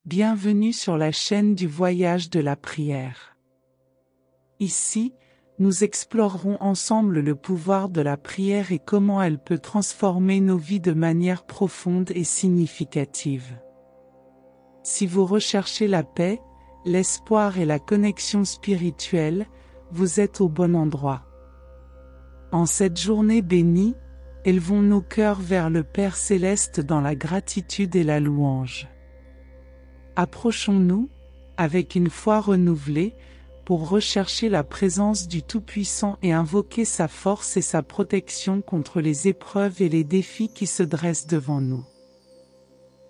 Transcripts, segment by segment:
Bienvenue sur la chaîne du voyage de la prière. Ici, nous explorerons ensemble le pouvoir de la prière et comment elle peut transformer nos vies de manière profonde et significative. Si vous recherchez la paix, l'espoir et la connexion spirituelle, vous êtes au bon endroit. En cette journée bénie, élevons nos cœurs vers le Père céleste dans la gratitude et la louange. Approchons-nous, avec une foi renouvelée, pour rechercher la présence du Tout-Puissant et invoquer sa force et sa protection contre les épreuves et les défis qui se dressent devant nous.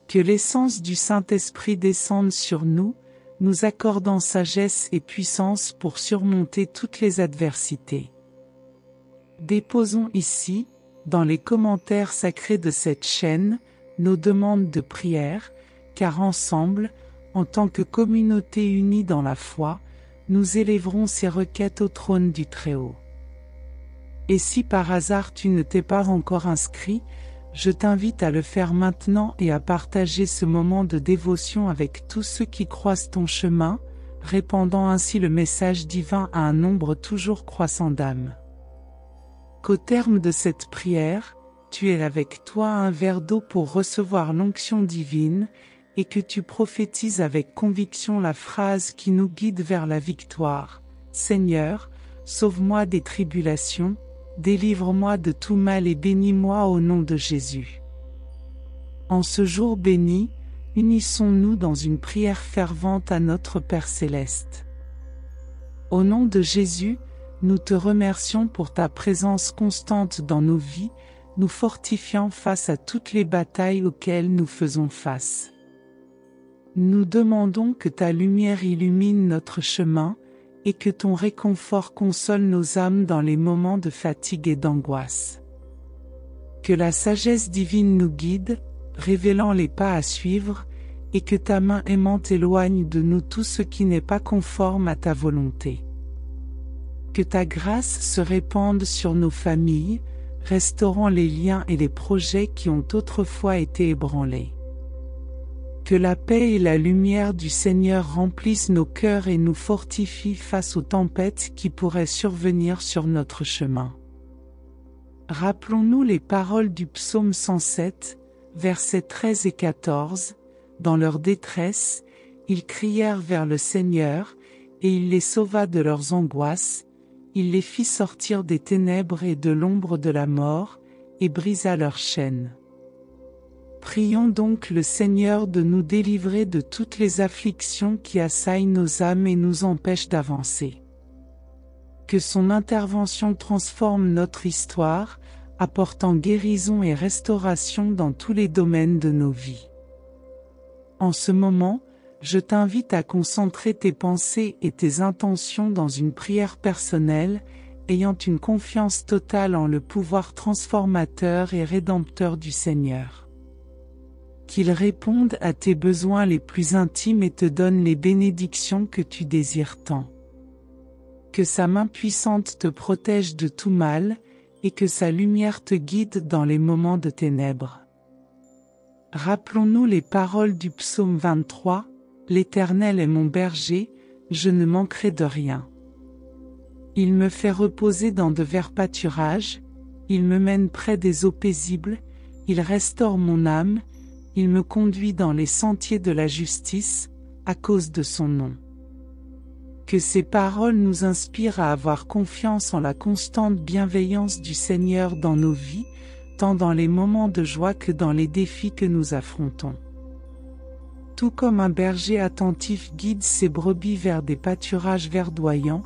Que l'essence du Saint-Esprit descende sur nous, nous accordant sagesse et puissance pour surmonter toutes les adversités. Déposons ici, dans les commentaires sacrés de cette chaîne, nos demandes de prière, car ensemble, en tant que communauté unie dans la foi, nous élèverons ces requêtes au trône du Très-Haut. Et si par hasard tu ne t'es pas encore inscrit, je t'invite à le faire maintenant et à partager ce moment de dévotion avec tous ceux qui croisent ton chemin, répandant ainsi le message divin à un nombre toujours croissant d'âmes. Qu'au terme de cette prière, tu aies avec toi un verre d'eau pour recevoir l'onction divine, et que tu prophétises avec conviction la phrase qui nous guide vers la victoire. Seigneur, sauve-moi des tribulations, délivre-moi de tout mal et bénis-moi au nom de Jésus. En ce jour béni, unissons-nous dans une prière fervente à notre Père céleste. Au nom de Jésus, nous te remercions pour ta présence constante dans nos vies, nous fortifiant face à toutes les batailles auxquelles nous faisons face. Nous demandons que ta lumière illumine notre chemin, et que ton réconfort console nos âmes dans les moments de fatigue et d'angoisse. Que la sagesse divine nous guide, révélant les pas à suivre, et que ta main aimante éloigne de nous tout ce qui n'est pas conforme à ta volonté. Que ta grâce se répande sur nos familles, restaurant les liens et les projets qui ont autrefois été ébranlés. Que la paix et la lumière du Seigneur remplissent nos cœurs et nous fortifient face aux tempêtes qui pourraient survenir sur notre chemin. Rappelons-nous les paroles du psaume 107, versets 13 et 14, dans leur détresse, ils crièrent vers le Seigneur, et il les sauva de leurs angoisses, il les fit sortir des ténèbres et de l'ombre de la mort, et brisa leurs chaînes. Prions donc le Seigneur de nous délivrer de toutes les afflictions qui assaillent nos âmes et nous empêchent d'avancer. Que son intervention transforme notre histoire, apportant guérison et restauration dans tous les domaines de nos vies. En ce moment, je t'invite à concentrer tes pensées et tes intentions dans une prière personnelle, ayant une confiance totale en le pouvoir transformateur et rédempteur du Seigneur. Qu'il réponde à tes besoins les plus intimes et te donne les bénédictions que tu désires tant. Que sa main puissante te protège de tout mal, et que sa lumière te guide dans les moments de ténèbres. Rappelons-nous les paroles du psaume 23, « L'Éternel est mon berger, je ne manquerai de rien. Il me fait reposer dans de verts pâturages, il me mène près des eaux paisibles, il restaure mon âme, il me conduit dans les sentiers de la justice, à cause de son nom. » Que ces paroles nous inspirent à avoir confiance en la constante bienveillance du Seigneur dans nos vies, tant dans les moments de joie que dans les défis que nous affrontons. Tout comme un berger attentif guide ses brebis vers des pâturages verdoyants,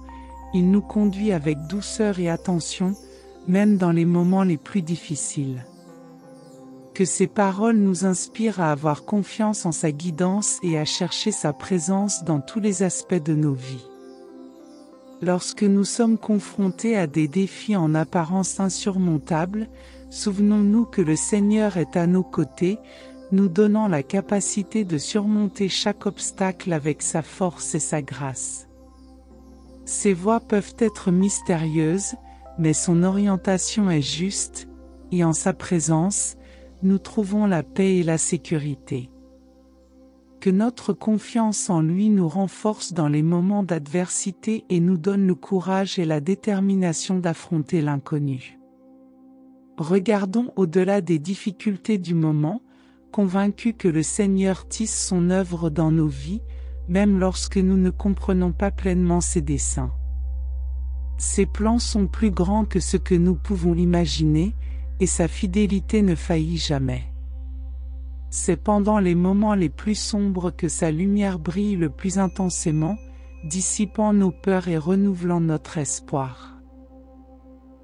il nous conduit avec douceur et attention, même dans les moments les plus difficiles. Que ces paroles nous inspirent à avoir confiance en sa guidance et à chercher sa présence dans tous les aspects de nos vies. Lorsque nous sommes confrontés à des défis en apparence insurmontables, souvenons-nous que le Seigneur est à nos côtés, nous donnant la capacité de surmonter chaque obstacle avec sa force et sa grâce. Ses voies peuvent être mystérieuses, mais son orientation est juste, et en sa présence, nous trouvons la paix et la sécurité. Que notre confiance en lui nous renforce dans les moments d'adversité et nous donne le courage et la détermination d'affronter l'inconnu. Regardons au-delà des difficultés du moment, convaincus que le Seigneur tisse son œuvre dans nos vies, même lorsque nous ne comprenons pas pleinement ses desseins. Ses plans sont plus grands que ce que nous pouvons imaginer, et sa fidélité ne faillit jamais. C'est pendant les moments les plus sombres que sa lumière brille le plus intensément, dissipant nos peurs et renouvelant notre espoir.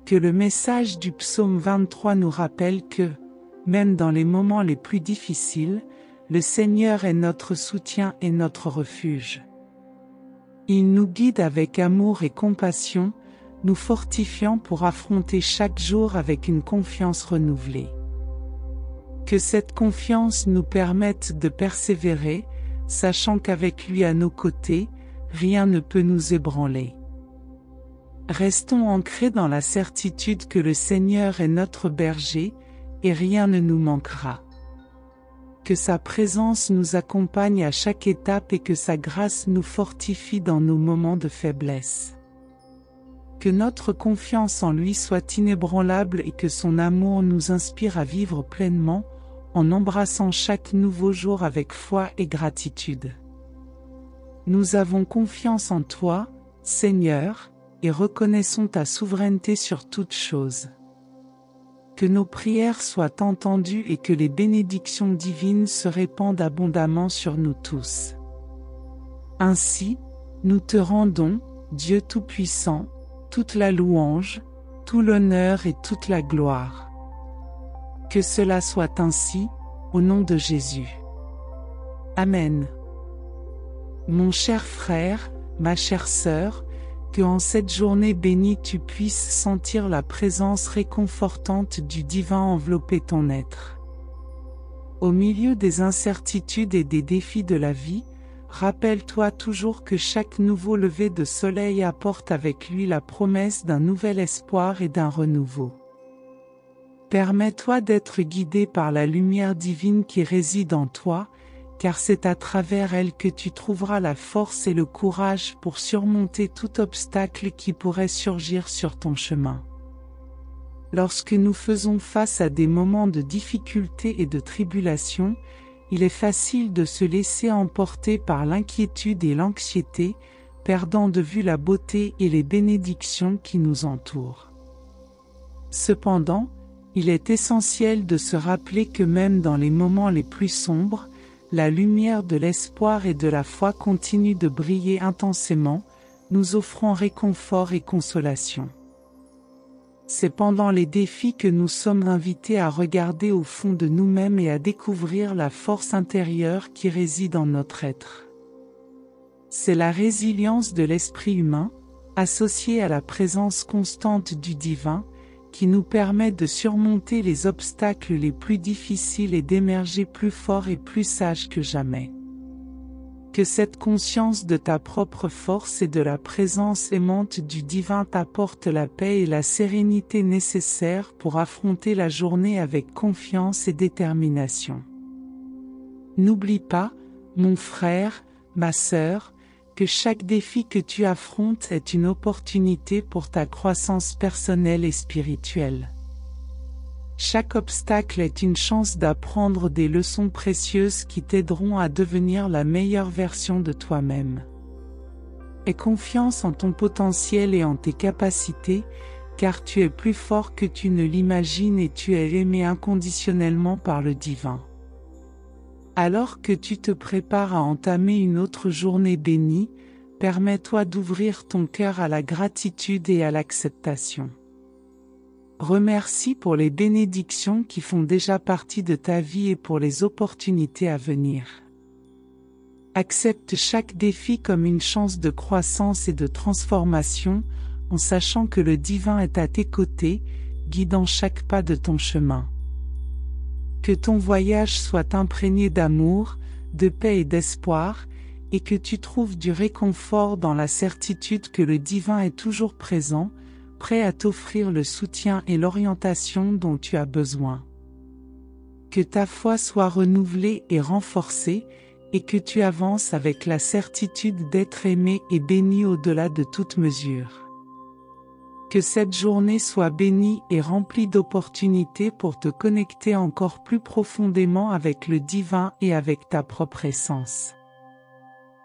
Que le message du psaume 23 nous rappelle que, même dans les moments les plus difficiles, le Seigneur est notre soutien et notre refuge. Il nous guide avec amour et compassion, nous fortifiant pour affronter chaque jour avec une confiance renouvelée. Que cette confiance nous permette de persévérer, sachant qu'avec lui à nos côtés, rien ne peut nous ébranler. Restons ancrés dans la certitude que le Seigneur est notre berger, et rien ne nous manquera. Que sa présence nous accompagne à chaque étape et que sa grâce nous fortifie dans nos moments de faiblesse. Que notre confiance en lui soit inébranlable et que son amour nous inspire à vivre pleinement, en embrassant chaque nouveau jour avec foi et gratitude. Nous avons confiance en toi, Seigneur, et reconnaissons ta souveraineté sur toutes choses. Que nos prières soient entendues et que les bénédictions divines se répandent abondamment sur nous tous. Ainsi, nous te rendons, Dieu Tout-Puissant, toute la louange, tout l'honneur et toute la gloire. Que cela soit ainsi, au nom de Jésus. Amen. Mon cher frère, ma chère sœur, que en cette journée bénie tu puisses sentir la présence réconfortante du divin envelopper ton être. Au milieu des incertitudes et des défis de la vie, rappelle-toi toujours que chaque nouveau lever de soleil apporte avec lui la promesse d'un nouvel espoir et d'un renouveau. Permets-toi d'être guidé par la lumière divine qui réside en toi, car c'est à travers elle que tu trouveras la force et le courage pour surmonter tout obstacle qui pourrait surgir sur ton chemin. Lorsque nous faisons face à des moments de difficulté et de tribulation, il est facile de se laisser emporter par l'inquiétude et l'anxiété, perdant de vue la beauté et les bénédictions qui nous entourent. Cependant, il est essentiel de se rappeler que même dans les moments les plus sombres, la lumière de l'espoir et de la foi continue de briller intensément, nous offrant réconfort et consolation. C'est pendant les défis que nous sommes invités à regarder au fond de nous-mêmes et à découvrir la force intérieure qui réside en notre être. C'est la résilience de l'esprit humain, associée à la présence constante du divin, qui nous permet de surmonter les obstacles les plus difficiles et d'émerger plus forts et plus sages que jamais. Que cette conscience de ta propre force et de la présence aimante du divin t'apporte la paix et la sérénité nécessaires pour affronter la journée avec confiance et détermination. N'oublie pas, mon frère, ma sœur, que chaque défi que tu affrontes est une opportunité pour ta croissance personnelle et spirituelle. Chaque obstacle est une chance d'apprendre des leçons précieuses qui t'aideront à devenir la meilleure version de toi-même. Aie confiance en ton potentiel et en tes capacités, car tu es plus fort que tu ne l'imagines et tu es aimé inconditionnellement par le divin. Alors que tu te prépares à entamer une autre journée bénie, permets-toi d'ouvrir ton cœur à la gratitude et à l'acceptation. Remercie pour les bénédictions qui font déjà partie de ta vie et pour les opportunités à venir. Accepte chaque défi comme une chance de croissance et de transformation, en sachant que le divin est à tes côtés, guidant chaque pas de ton chemin. Que ton voyage soit imprégné d'amour, de paix et d'espoir, et que tu trouves du réconfort dans la certitude que le divin est toujours présent, prêt à t'offrir le soutien et l'orientation dont tu as besoin. Que ta foi soit renouvelée et renforcée, et que tu avances avec la certitude d'être aimé et béni au-delà de toute mesure. Que cette journée soit bénie et remplie d'opportunités pour te connecter encore plus profondément avec le divin et avec ta propre essence.